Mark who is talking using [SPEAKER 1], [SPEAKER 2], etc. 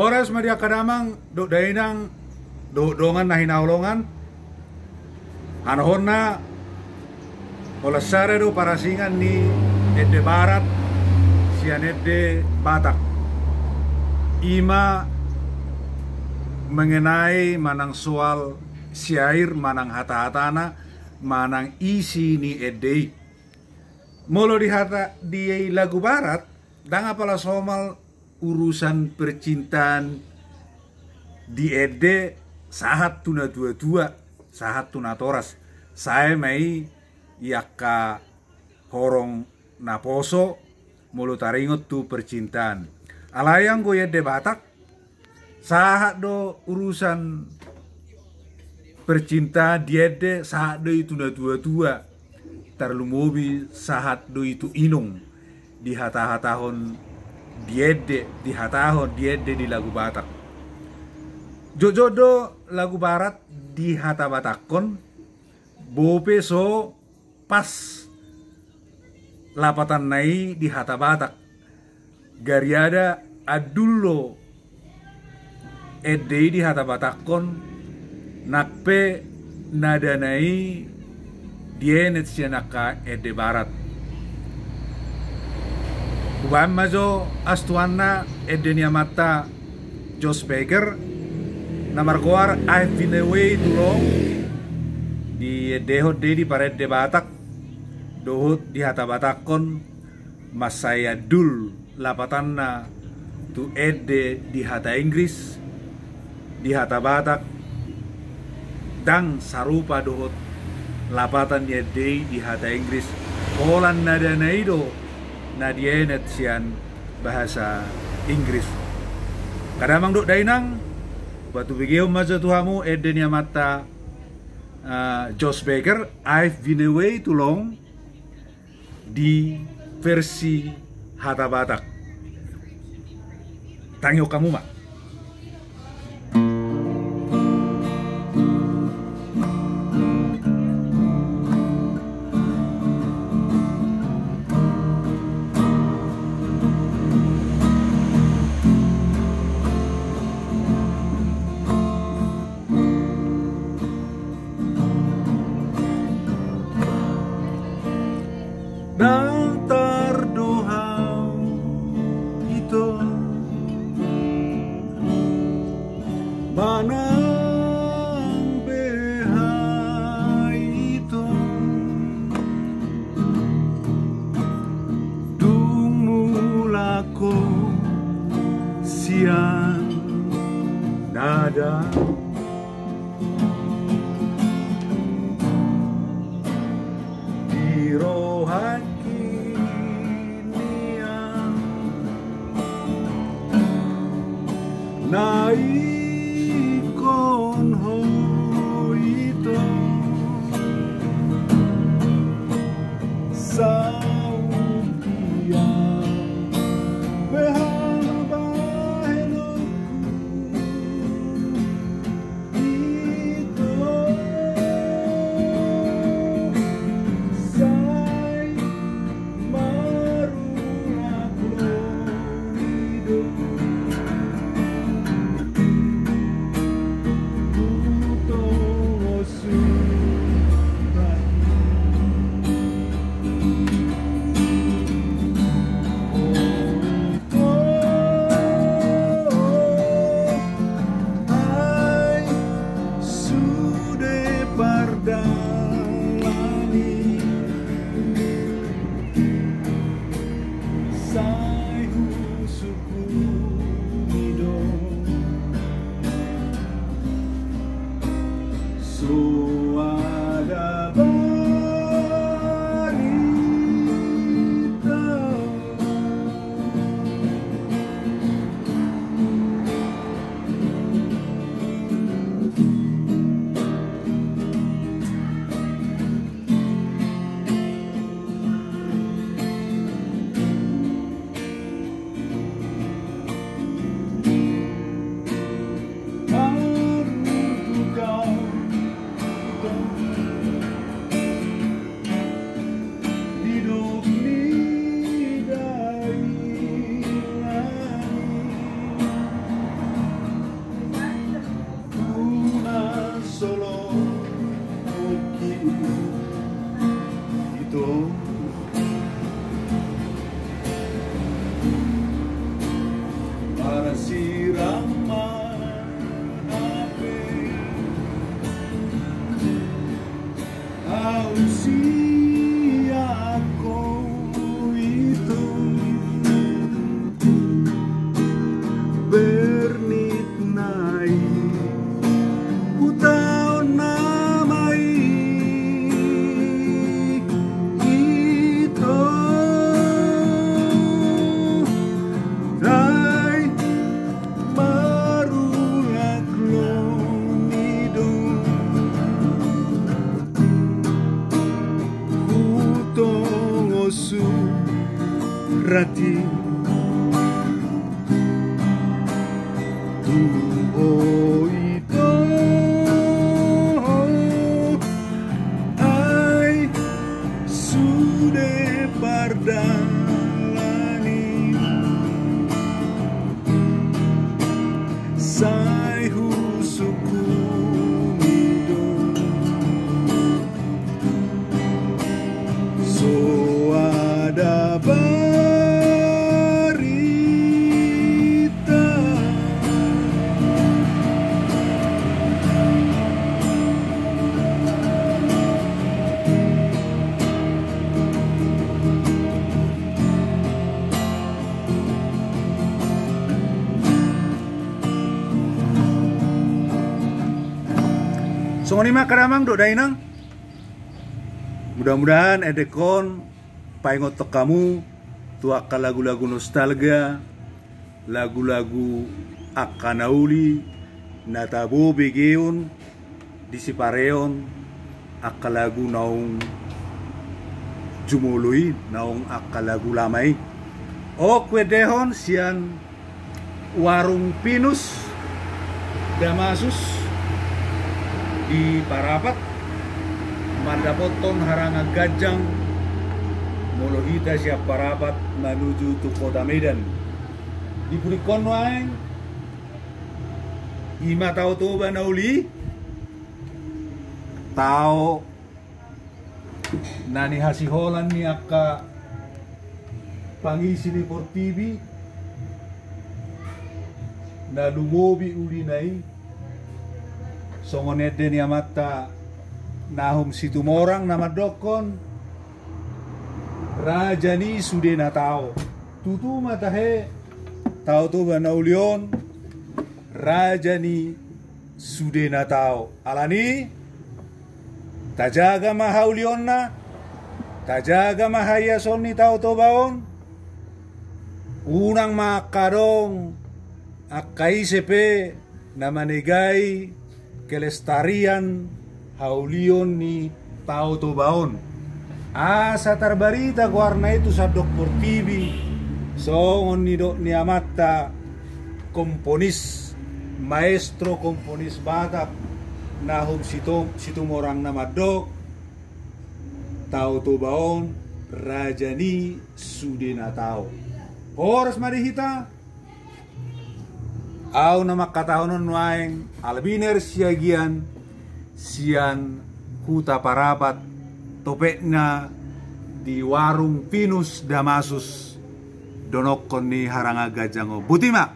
[SPEAKER 1] Horas Maria kadamang do dainang do dongan na hinaulongan anhona olasare do parasingan ni Ede Barat sian Ede Batak ima mengenai manang soal syair manang hata-hatana manang isi ni Ede molo di hata di lagu barat dang apala somal urusan percintaan di Ede sahat tuna dua-dua sahat tuna toras saya mai yaka horong naposo mulu taringot tu percintaan alayang go Ede Batak sahat do urusan percintaan di Ede sahat do itu na dua-dua terlumobi sahat do itu inung di hata-hatahon di hatahon Ede di lagu Batak jojodo lagu barat di hata Batakon bope so pas lapatan nai di hata Batak gariada adullo Ede di hata Batakon nakpe nadanai dienet sianaka Ede Barat Ubam majo astuanna Ede Niamata Jos Baker namar koar I've been away too long di dehot di pared de Batak dohot di hata Batakon masaya dul lapatanna tu Ede di hata Inggris di hata Batak dang sarupa dohot lapatan Ede di hata Inggris polan nada naido nadienet sian bahasa Inggris kadamang duk dainang batu begeu majo tuhamu Ede Niamata Jos Baker I've been away too long di versi hata Batak tangyo kamu mak dan terdoham itu manang behai itu dumulako siang nada di rohan naikon ho ito saudia behaba helokku ito say marulak lo hidup para sirama ape ausiaku itu bernit naik utau namai itu dai marulak lomidung hutongosu rati tuho ito ay sude pardalani say husuku midong so ada Songoni mah karamang do dainang. Mudah-mudahan edekon paingotok kamu tuaka lagu-lagu nostalgia, lagu-lagu akanauli, natabo begeon, disipareon, akalagu naung jumului, naung akalagu lamai. O kwedehon sian warung pinus Damasus di Parapat mandapoton haranga gajang molohita siap Parapat menuju ke kota Medan di Purikon wae ima tau to banauli tau nani hasiholan ni akka pangisi ni TV na lumobi uli nai songonete ni amata nahum situmorang nama dokon rajani sude na tao tutu matahe tao to banaulion rajani sude na tao alani tajaga mahaulion na tajaga mahayason ni tao to baon unang makadong akai sepe na manegay kelestarian haulion ni tao to baon asa tarbarita warna itu sa Dokter TV songon ni do ni amata komponis maestro komponis Batak nahum situmorang nama dok tao to baon rajani sudena tao oras marihita au nama katahonon waeng albiner siagian sian huta Parapat topekna di warung pinus Damasus donokon ni haranga gajango butima